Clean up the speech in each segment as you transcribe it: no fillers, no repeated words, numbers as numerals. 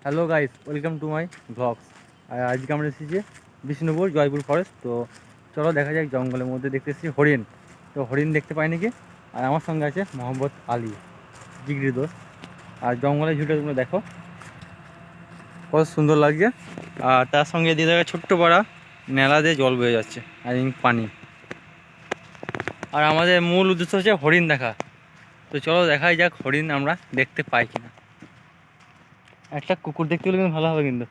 Hello guys, welcome to my vlogs. আর আজকে আমরা এসেছি বিষ্ণুপুর জয়পুর ফরেস্ট। তো চলো দেখা যাক, জঙ্গলের মধ্যে দেখতে এসেছি হরিণ। তো হরিণ দেখতে পাই নাকি। আর আমার সঙ্গে আছে মোহাম্মদ আলী, জিগরি দোস্ত। আর জঙ্গলের ভিউটা তোমরা দেখো কত সুন্দর লাগছে। আর তার সঙ্গে দিয়ে দেখা ছোট্ট পাড়া মেলা দিয়ে জল বয়ে যাচ্ছে, আর পানি। আর আমাদের মূল উদ্দেশ্য হচ্ছে হরিণ দেখা। তো চলো দেখাই যাক হরিণ আমরা দেখতে পাই কিনা। একটা কুকুর দেখতে হলে কিন্তু ভালো হবে কিন্তু।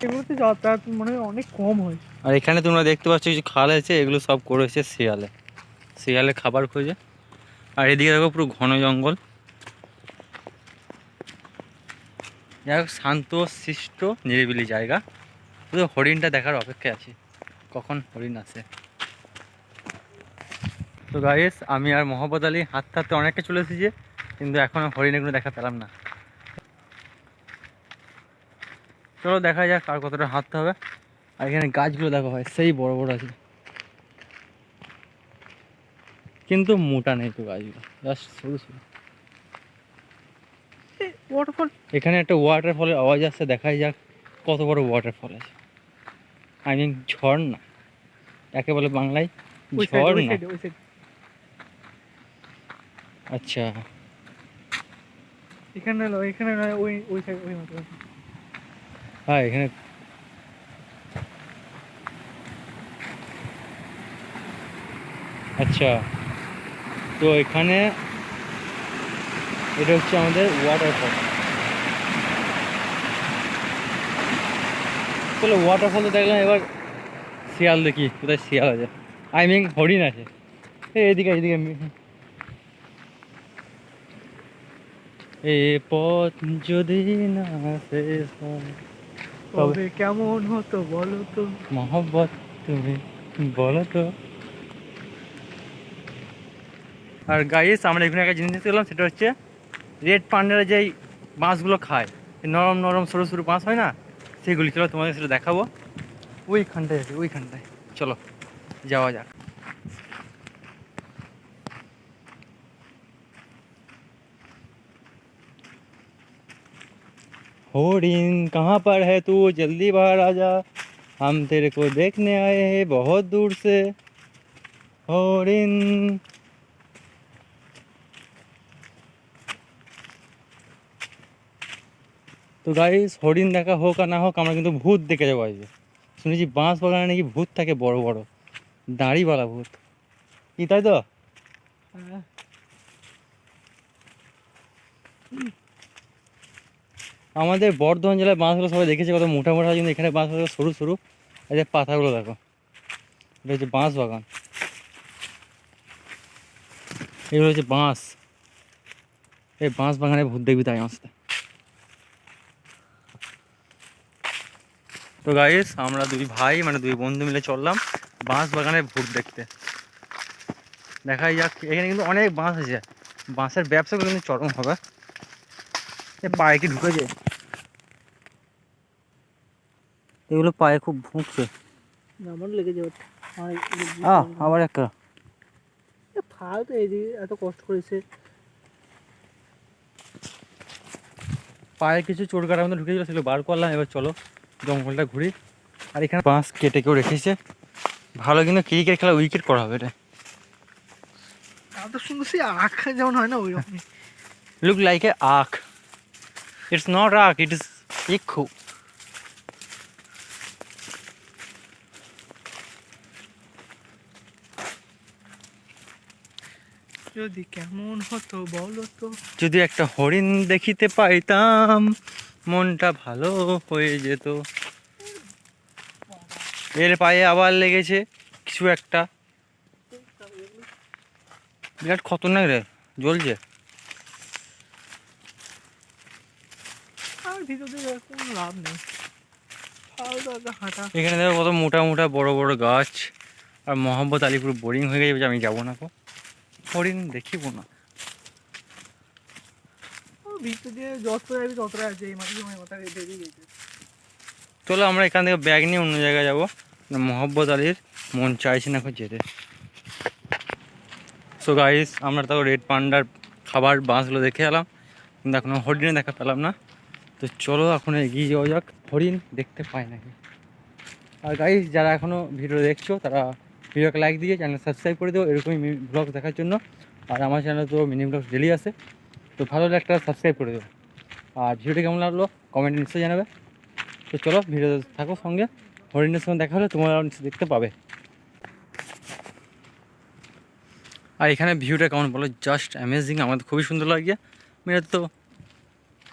এগুলোতে যাতায়াত মানে অনেক কম হয়। আর এখানে তোমরা দেখতে পাচ্ছ কিছু খাল আছে, এগুলো সব করেছে শিয়ালে খাবার খোঁজে। আর এদিকে দেখো পুরো ঘন জঙ্গল। যাই হোক, শান্ত শিষ্ট নিরিবিলি জায়গা। শুধু হরিণটা দেখার অপেক্ষায় আছি, কখন হরিণ আসে। তো গাইস, আমি আর মোহাম্মদ আলী হাঁটতে হাঁটতে অনেকটা চলে এসেছি, কিন্তু এখনও হরিণেগুলো দেখা পেলাম না। চলো দেখা যাক আর কতটা হাঁটতে হবে। আর এখানে গাছগুলো দেখো ভাই, সেই বড় বড় আছে, কিন্তু মোটা নেই তো গাছগুলো, জাস্ট সরু সরু। ওয়াটারফল এখানে একটা ওয়াটারফলের আওয়াজ আসছে, দেখাই যাক কত বড় ওয়াটারফল আছে। আই মিন ঝর্ণা, একে বলে বাংলায় ওই ঝর্ণা। সাইডে আচ্ছা, এখানে নয়, ওই ওই সাইড ওই মতো। হ্যাঁ এখানে। আচ্ছা, তো এখানে এটা হচ্ছে আমাদের ওয়াটারফল। চলো ওয়াটারফল তো দেখলাম, এবার শিয়াল দেখি কোথায় শিয়াল আছে, আই মিন হরিণ আছে। এদিকে এদিকে এ পথ যদি না শেষ হয় তবে তবে কেমন হতো বলো তো। মহব্বত তুমি বলো তো। আর গাইস, আমরা এখানে একটা জিনিস দেখতে পেলাম, সেটা হচ্ছে রেড পান্ডারা যেই বাঁশগুলো খায়, এই নরম নরম সরু সরু বাঁশ হয় না, সেগুলি। চলো তোমাদের সেটা দেখাবো। ওইখানটায় আছে, ওইখানটায় চলো যাওয়া যাক। हरिण कहाँ पर है तू, जल्दी बाहर आ जा, हम तेरे को देखने आए हैं बहुत दूर से। हरिण। তো গাইস, হরিণ দেখা হোক আর না হোক, আমরা কিন্তু ভূত দেখে যাবো আজকে। শুনেছি বাঁশ বাগানে নাকি ভূত থাকে, বড় বড় দাড়িওয়ালা ভূত, কি তাই তো? আমাদের বর্ধমান জেলায় বাঁশগুলো সবাই দেখেছে কত মোটা মোটা, কিন্তু এখানে বাঁশগুলো সরু সরু। এই যে পাতাগুলো দেখো, এটা হচ্ছে বাঁশ বাগান, এগুলো হচ্ছে বাঁশ। এই বাঁশ বাগানে ভূত দেখবি তাই আসতে। তো গাইস, আমরা দুই ভাই মানে দুই বন্ধু মিলে চললাম বাঁশ বাগানে ভূত দেখতে। দেখাই যাক, এখানে কিন্তু অনেক বাঁশ আছে, বাঁশের ব্যবসা কিন্তু চরম হবে। পায়ে কি ঢুকেছে, এগুলো পায়ে খুব ভুঁকছে। আমার লেগে যাবে। আবার একটা ফালতু এইদিকে এত কষ্ট করেছে। পায়ে কিছু চোট কাটার মধ্যে ঢুকে গেল, সেগুলো বার করলাম। এবার চলো জঙ্গলটা ঘুরি। আর এখানে বাঁশ কেটে কেউ রেখেছে ভালো, কিন্তু ক্রিকেট খেলা উইকেট করা হবে এটা। এত সুন্দর সেই আখ যেমন হয় না ওই রকমই। লুক লাইক এ আখ, ইটস নট আখ, ইট ইজ ইক্ষু। যদি কেমন হতো বলো তো। যদি একটা হরিণ দেখিতে পাইতাম, মনটা ভালো হয়ে যেত। এর পায়ে আবার লেগেছে কিছু একটা, বিরাট খতরনাক রে, জ্বলছে। আর ভিতর দিয়ে কোনো লাভ নেই, ফালতু একটা হাঁটা। এখানে দেখো কত মোটা মোটা বড় বড় গাছ। আর মোহাম্মদ আলী পুরো বোরিং হয়ে গেছে, আমি যাবো না গো, হরিণ দেখিব না। ভিতর দিয়ে যত যাবি ততটা আছে, এই মাঝে মাথা বেরিয়ে গেছে। চলো আমরা এখান থেকে ব্যাগ নিয়ে অন্য জায়গায় যাবো। মোহাম্মদ আলীর মন চাইছে না এখন যেতে। সো গাইস আমরা তো রেড পান্ডার খাবার বাঁশগুলো দেখে এলাম, কিন্তু এখনো হরিণে দেখা পেলাম না। তো চলো এখন এগিয়ে যাওয়া যাক, হরিণ দেখতে পাই নাকি। আর গাইস যারা এখনও ভিডিও দেখছো তারা ভিডিওকে লাইক দিয়ে চ্যানেল সাবস্ক্রাইব করে দিও এরকমই ব্লগ দেখার জন্য। আর আমার চ্যানেলে তো মিনি ব্লগ ডেলি আসে, তো ভালো হলে একটা সাবস্ক্রাইব করে দেবো। আর ভিডিওটি কেমন লাগলো কমেন্টে নিশ্চয়ই জানাবে। তো চলো ভিডিও থাকো সঙ্গে, হরিণের সঙ্গে দেখা হলে তোমরা নিশ্চয়ই দেখতে পাবে। আর এখানে ভিউটা কেমন বলো, জাস্ট অ্যামেজিং, আমাদের খুবই সুন্দর লাগে। মেরা তো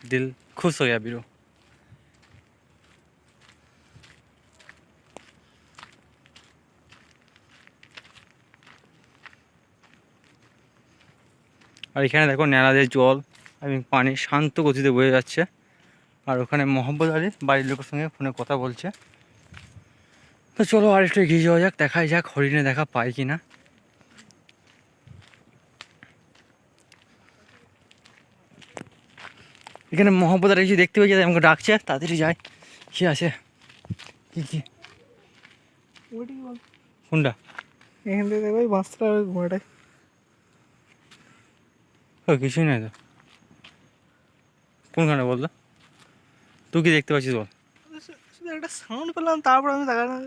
দিল খুশ হয়ে যাবে। আর এখানে দেখো ন্যাড়াদের জল এবং পানি শান্ত গতিতে বয়ে যাচ্ছে। আর ওখানে মোহাম্মদ আলীর বাড়ির লোকের সঙ্গে ফোনে কথা বলছে। তো চলো আর একটু এগিয়ে যাওয়া যাক, দেখাই যাক হরিণে দেখা পাই কি না। এখানে মোহাম্মদ আলী কিছু দেখতে পেয়েছে, আমাকে ডাকছে, তাড়াতাড়ি যায়। কি আছে কি কোনটা? এখান থেকে দেখো বাঁশটা ঘোড়াটায় কিছুই নাই তো। কোনখানে বলতো? তুই কি দেখতে পাচ্ছিস বল? শুধু একটা সাউন্ড পেলাম, তারপর আমি তাকালাম,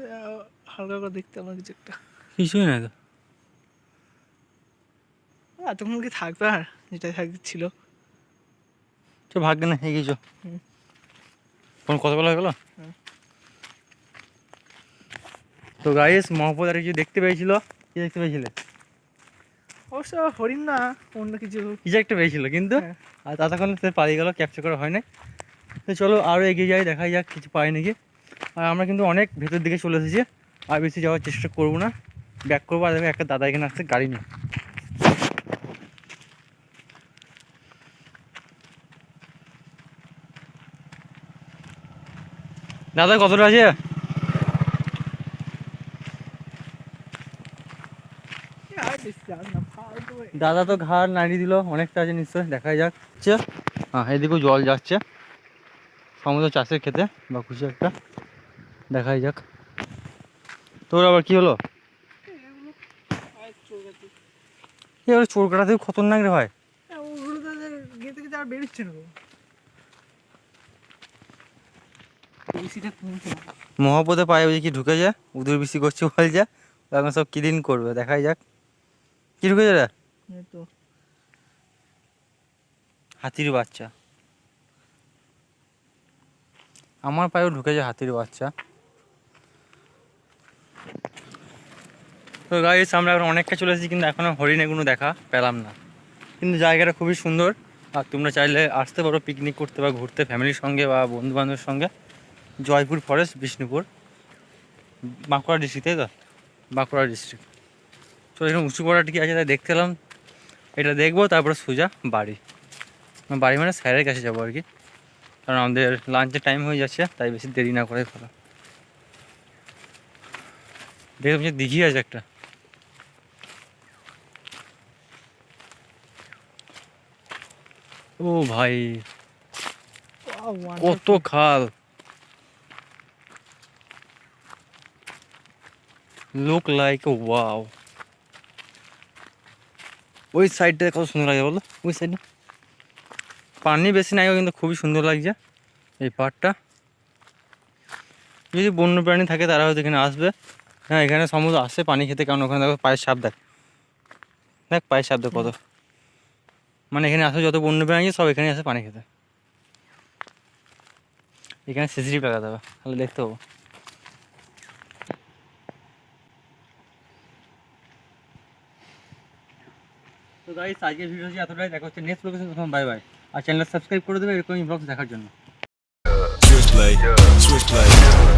হালকা করে দেখতে পেলাম কিছু একটা। কিছুই নাই তো। এতক্ষণ কি থাকবে আর যেটা ছিল। তো ভাগ্য না এগিয়ে চো। ফোন কত বেলা হয়ে গেল? তো গাইস মোহাম্মদ আর কিছু দেখতে পেয়েছিল। কি দেখতে পেয়েছিলে? অবশ্য হরিণ না, অন্য কিছু কিছু একটা পেয়েছিল, কিন্তু হ্যাঁ। আর ততক্ষণ সে পালিয়ে গেল, ক্যাপচার করা হয় না। তো চলো আরও এগিয়ে যাই, দেখা যাক কিছু পাই নাকি। আর আমরা কিন্তু অনেক ভেতর দিকে চলে এসেছি, আর বেশি যাওয়ার চেষ্টা করবো না, ব্যাক করবো। আর দেখো একটা দাদা এখানে আসছে গাড়ি নিয়ে। দাদা কতটা আছে? আর বেশি যাস না, ফালতু দাদা তো ঘাড় নাড়িয়ে দিল, অনেকটা আছে নিশ্চয়, দেখা যাক। হ্যাঁ এদিকেও জল যাচ্ছে, সমুদ্র চাষের খেতে বা খুশি একটা, দেখাই যাক। তোর আবার কি হলো? এবার চোর কাটা থেকে খতরনাক রে ভাই। ওগুলো তো গিয়ে থেকে যা বেরোচ্ছে না। মহাপদে পায়ে ওই কি ঢুকে যায়, উদুর বেশি করছে বল যা, এখন সব ক্লিন করবে, দেখাই যাক। কি ঢুকে যায়? তো হাতির বাচ্চা। আমার পায়েও ঢুকে যায় হাতির বাচ্চা। তো গাইস আমরা এখন অনেকটা চলে এসেছি, কিন্তু এখনও হরিণে কোনো দেখা পেলাম না। কিন্তু জায়গাটা খুবই সুন্দর, আর তোমরা চাইলে আসতে পারো পিকনিক করতে বা ঘুরতে ফ্যামিলির সঙ্গে বা বন্ধুবান্ধবের সঙ্গে। জয়পুর ফরেস্ট, বিষ্ণুপুর, বাঁকুড়া ডিস্ট্রিক্ট, তাই তো? বাঁকুড়া ডিস্ট্রিক্ট। তো এখানে উঁচু করাটা কি আছে তাই দেখতে এলাম, এটা দেখবো, তারপরে সোজা বাড়ি। বাড়ি মানে স্যারের কাছে যাবো আর কি, কারণ আমাদের লাঞ্চের টাইম হয়ে যাচ্ছে, তাই বেশি দেরি না করে ভালো। দেখলাম যে দিঘি আছে একটা। ও ভাই কত খাল, লুক লাইক ওয়াও। ওই সাইডটা কত সুন্দর লাগে বলো, ওই সাইডে পানি বেশি নাই, কিন্তু খুবই সুন্দর লাগছে এই পাড়টা। যদি বন্য প্রাণী থাকে তারা হয়তো এখানে আসবে। হ্যাঁ এখানে সমুদ্র আসে পানি খেতে, কারণ ওখানে দেখো পায়ের সাপ, দেখ দেখ পায়ের সাপ দেখ কত। মানে এখানে আসে যত বন্য প্রাণী সব এখানে আসে পানি খেতে। এখানে সিসিটিভি লাগাতে হবে, তাহলে দেখতে পাবো। তো গাইস আজকের ভিডিও এতটাই, দেখা হচ্ছে নেক্সট লোকেশন। প্রথম বাই বাই, আর চ্যানেলটা সাবস্ক্রাইব করে দেবে এরকমই ব্লগ দেখার জন্য। Switchblade, switchblade,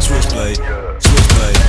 switchblade, switchblade.